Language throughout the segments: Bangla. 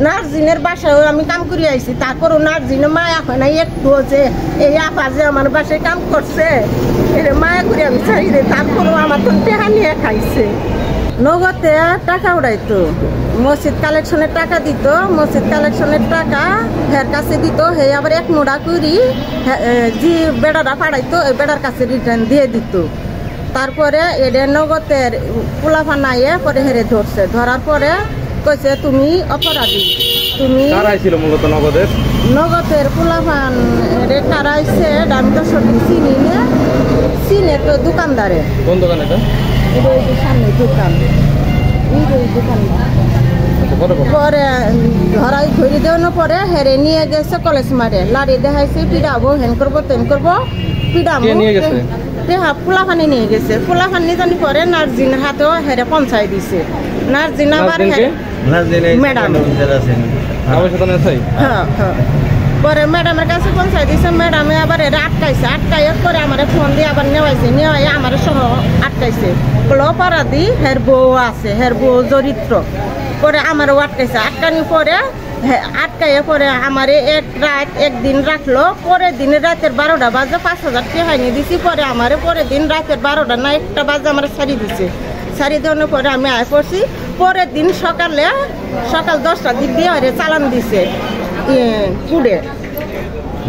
নার্জিনের বাসায় আমি কাম করে আইছি, তারপরও নার্জিনে মায়া হয় না একটু, যে এই আপা যে আমার বাসায় কাম করছে এটা মায়া করে আমি ছাড়ি দেয়, তারপরও আমার তো টেহা নিয়ে খাইছে। নগদে টাকা উড়াইতো, মসজিদ কালেকশনের টাকা দিত, মসজিদ কালেকশনের টাকা হের কাছে দিত, হে আবার এক মোড়া করি যে বেড়াটা পাড়াইতো ওই বেড়ার কাছে রিটার্ন দিয়ে দিত। তারপরে এদের নগদের পোলাফা নাইয়ে পরে হেরে ধরছে, ধরার পরে কইছে তুমি অপরাধী, তুমি মূলত নগদের পোলাফান রে কারাইছে। আমি তো সঠিক চিনি না, চিনে তো দোকানদারে। কোন দোকান এটা? সামনে দোকান, পরে ধরাই ধরে দেওয়ানোর পরে হেরে নিয়ে গেছে কলেজ মারে, লাড়ি দেখাইছে পিড়াবো, হেন করবো তেন করবো, পিড়াবো। ফুলাফানি নিয়ে গেছে, ফুলাফানি জানি পরে নার্জিনের হাতেও হেরে পঞ্চায় দিছে। নার্জিন আবার ম্যাডাম পরে ম্যাডামের কাছে পৌঁছাই দিছে, ম্যাডামে আবার এরা আটকাইছে, আটকাইয়ে পরে আমার ফোন দিয়ে আবার নেওয়াইছে, নেওয়াই আমার সহ আটকাইছে। বলে অপরাধী হের বউ আছে, হের বউ চরিত্র, পরে আমারও আটকাইছে। আটকানি পরে আটকাইয়ে পরে আমার একদিন রাখলো, পরের দিন রাতের 12টা বাজে 5000 টাকা নিয়ে দিছি। পরে আমার পরের দিন রাতের 12টা না 1টা বাজে আমার ছাড়ি দিছে। ছাড়ি দেওয়ানোর পরে আমি আয় পড়ছি। পরের দিন সকাল 10টার দিক দিয়ে চালান দিছে পুড়ে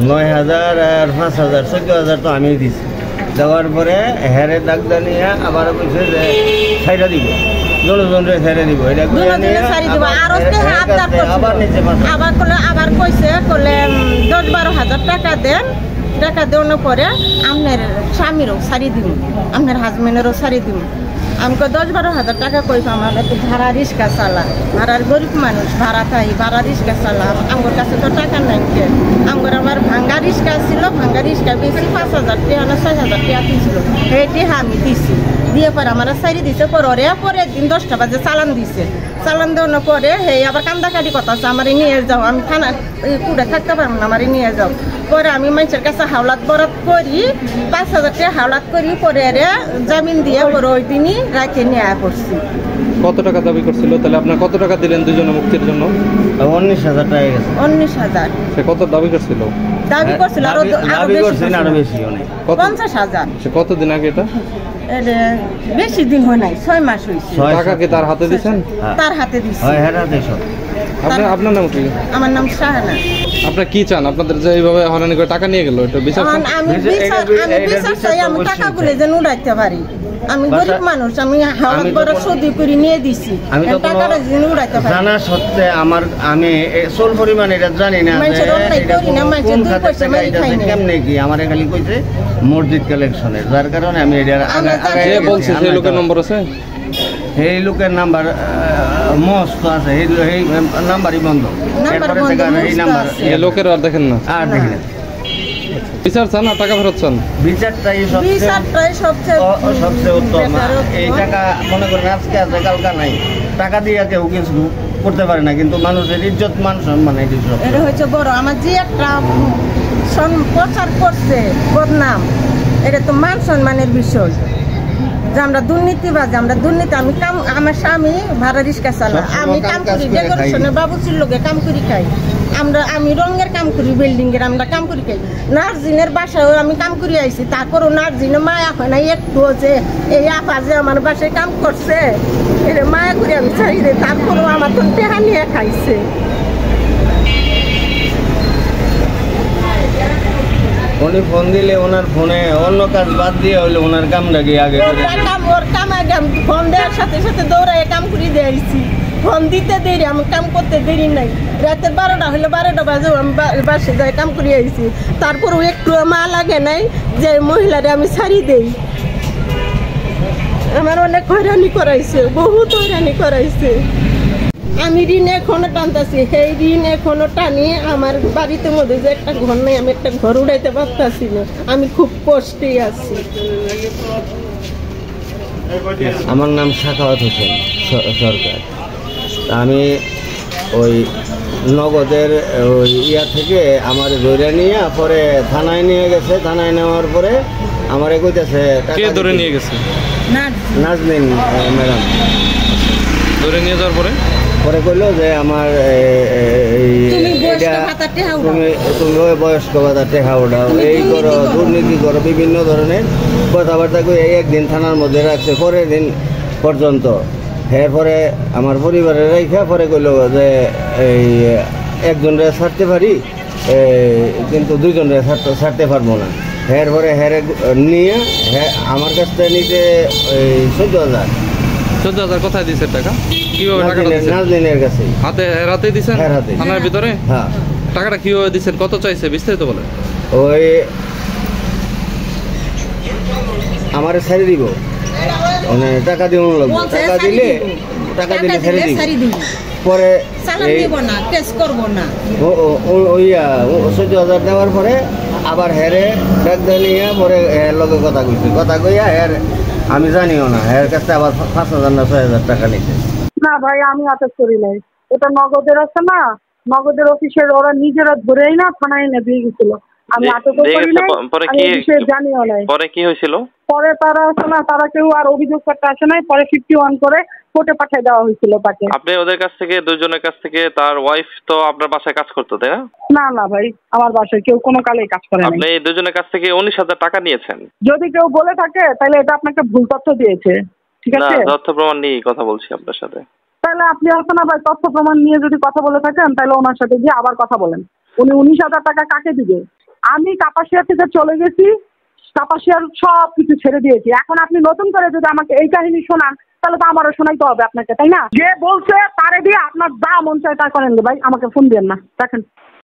9000 আর 5000 14000 তো আমি দিছি। দেওয়ার পরে হেরে ডাক্তার নিয়ে আবার কইছে যে ছাইরা দিব, জনজনরে ছাইরা দিব, এটা আবার কইছে কলে 10-12 হাজার টাকা দেন, টাকা দেওয়ানোর পরে আপনার স্বামীরও ছাড়ি দিব, আপনার হাজবেন্ডেরও ছাড়ি দিব। আমাকে 10-12 হাজার টাকা কই আমার একটু ভাড়া রিক্সা চালা, ভাড়ার গরিব মানুষ, ভাড়া খাই, ভাড়া রিক্সা চালাম, আমার কাছে তো টাকা নাই। আমার আবার ভাঙ্গা রিক্সা ছিল, ভাঙ্গা রিক্সা বেশি 5000 টাকা না 6000 টাকা দিয়েছিল, সেইটি আমি দিছি। দিয়ে পরে আমার সাইডে দিছে, পরের দিন 10টা বাজে চালান দিছে। চালান দেওয়ানোর পরে হে আবার কান্দাকাটি কথা আছে, আমার নিয়ে যাও, আমি থানা কুড়ে থাকতে পারবো না, আমার নিয়ে যাও। পরে আমি মানুষের কাছে হাওলাত বরাত করি, 5000 টাকা হাওলাত করি, পরে জামিন দিয়ে পরে ওই দিনই রাখে নিয়ে পড়ছি। কত টাকা দাবি করছিল? তাহলে আপনার কত টাকা দিলেন দুজনে মুক্তির জন্য? 19000 টাকা গেছে। 19000। সে কত দাবি করছিল? দাবি করছিল আরো বেশি, অনেক 50000। সে কতদিন আগে? এটা বেশি দিন হয় নাই, 6 মাস হয়েছে। টাকা কি তার হাতে দিয়েছেন? তার হাতে দিয়েছে। আপনার নাম কি? আমার নাম শাহানা। আপনারা কি চান? আপনাদের যে এইভাবে হয়রানি করে টাকা নিয়ে গেল, এটা বিচার চান? আমি বিচার চাই, আমি টাকাগুলো যেন উড়াইতে পারি। আমি গরিব মানুষ, আমি হাওলাত বড় সদি করে নিয়ে দিছি, টাকাটা যেন উড়াইতে পারি। জানা সত্ত্বে আমি সোল পরিমাণ এটা জানি না, কেমনে কি আমার খালি কইছে মসজিদ কালেকশনের, যার কারণে আমি এটার আগে বলছি। সেই লোকের নম্বর আছে? এই লোকের নাম্বার মস্ত আছে, এই নাম্বারই বন্ধ। এই লোকের আর দেখেন না? আর দেখেন বিচার চান না টাকা ফেরত চান? বিচারটাই সবচেয়ে উত্তম। এই টাকা মনে করেন আজকে আছে কালকা নাই, টাকা দিয়ে কেউ কিছু করতে পারে না, কিন্তু মানুষের ইজ্জত মান সম্মান এটা হচ্ছে বড়। আমার যে একটা প্রচার করছে বদনাম, এটা তো মান সম্মানের বিষয়। যে আমরা দুর্নীতিবাজ, আমরা দুর্নীতি। আমার স্বামী ভাড়া রিক্সা চালা, আমি কাম করি ডেকোরেশনের বাবুচির লোকে কাম করি খাই, আমি রঙের কাম করি, বিল্ডিং এর আমরা কাম করি খাই। নার্জিনের বাসায় আমি কাম করে আইছি, তারপরও নার্জিনে মায়া হয় না একটু, যে এই আপা যে আমার বাসায় কাম করছে এটা মায়া করে আমি ছাড়ি দেয়, তারপরও আমার তো টেহা নিয়ে খাইছে। উনি ফোন দিলে ওনার ফোনে অন্য কাজ বাদ দিয়ে হইলে ওনার কামটাকে আগে ওর কামাই ফোন দেওয়ার সাথে সাথে দৌড়ায় কাম করে দিয়েছি। ফোন দিতে দেরি, আমি কাম করতে দেরি নাই। রাতের 12টা হলে 12টা বাজে আমি বাসে যাই কাম করে আইছি, তারপরও একটু মা লাগে নাই যে মহিলারে আমি ছাড়ি দেই। আমার অনেক হয়রানি করাইছে, বহুত হয়রানি করাইছে। আমি ঋণ এখনো টানতেছি, সেই ঋণ এখনো টানি। আমার বাড়িতে মধ্যে যে একটা ঘর নেই, আমি একটা ঘর উড়াইতে পারতাছি না, আমি খুব কষ্টে আছি। আমার নাম সাখাওয়াত হোসেন সরকার। আমি ওই নগদের ওই থেকে আমার ধরে নিয়ে পরে থানায় নিয়ে গেছে। থানায় নেওয়ার পরে আমারে কইতেছে ধরে নিয়ে গেছে নাজনীন ম্যাডাম। ধরে নিয়ে যাওয়ার পরে পরে কইলো যে আমার তুমি ওই বয়স্ক ভাতা টেহা উঠাও, এই করো, দুর্নীতি করো, বিভিন্ন ধরনের কথাবার্তা কই একদিন থানার মধ্যে রাখছে। পরের দিন পর্যন্ত এরপরে আমার পরিবারের রেখা পরে কইলো যে এই একজনরে ছাড়তে পারি কিন্তু দুইজনরে ছাড়তে পারবো না। এরপরে হেরে নিয়ে আমার কাছ থেকে নিতে 14,000। 14,000 কোথায় দিচ্ছেন টাকা? কিভাবে টাকাটা দিচ্ছেন? নাজনীনের কাছে। হাতে দিচ্ছেন? হ্যাঁ, হাতে। থানার ভিতরে? হ্যাঁ। টাকাটা কিভাবে দিচ্ছেন? কত চাইছে বিস্তারিত বলেন। ওই আমার ছাড়ি দিব, মানে টাকা দিব, টাকা দিলে ছাড়ি দিব। পরে 14,000 দেওয়ার পরে আবার হেরে ডাক নিয়ে পরে লগে কথা কইছে, কথা কইয়া আমি জানিও না এর কাছে আবার 5,000 না 6,000 টাকা নিছে। না ভাই, আমি আটক করি নাই, ওটা নগদের আছে না, নগদের অফিসের ওরা নিজেরা ধরেই না থানায় এনে দিয়ে গেছিল। আমি আটক করি নাই, আমি এই বিষয়ে জানিও নাই। পরে কি হয়েছিল? পরে তারা আছে না, তারা কেউ আর অভিযোগ করতে আসে নাই। পরে 51 করে কোর্টে পাঠিয়ে দেওয়া হয়েছিল তাকে। আপনি ওদের কাছ থেকে, দুজনের কাছ থেকে, তার ওয়াইফ তো আপনার বাসায় কাজ করতো তাই না? না না ভাই, আমার বাসায় কেউ কোনো কালেই কাজ করে না। আপনি এই দুজনের কাছ থেকে 19,000 টাকা নিয়েছেন। যদি কেউ বলে থাকে তাহলে এটা আপনাকে ভুল তথ্য দিয়েছে, ঠিক আছে? না, তথ্য প্রমাণ নিয়ে কথা বলছি আপনার সাথে। তাহলে আপনি আসেন না ভাই, তথ্য প্রমাণ নিয়ে যদি কথা বলে থাকেন তাহলে ওনার সাথে গিয়ে আবার কথা বলেন। উনি 19,000 টাকা কাকে দিবে? আমি কাপাসিয়া থেকে চলে গেছি, কাপাসিয়ার সব কিছু ছেড়ে দিয়েছি। এখন আপনি নতুন করে যদি আমাকে এই কাহিনী শোনান তাহলে তো আমারও শোনাইতে হবে আপনাকে, তাই না? যে বলছে তারে দিয়ে আপনার যা মন চায় তা করেন ভাই, আমাকে ফোন দিয়েন না, রাখেন।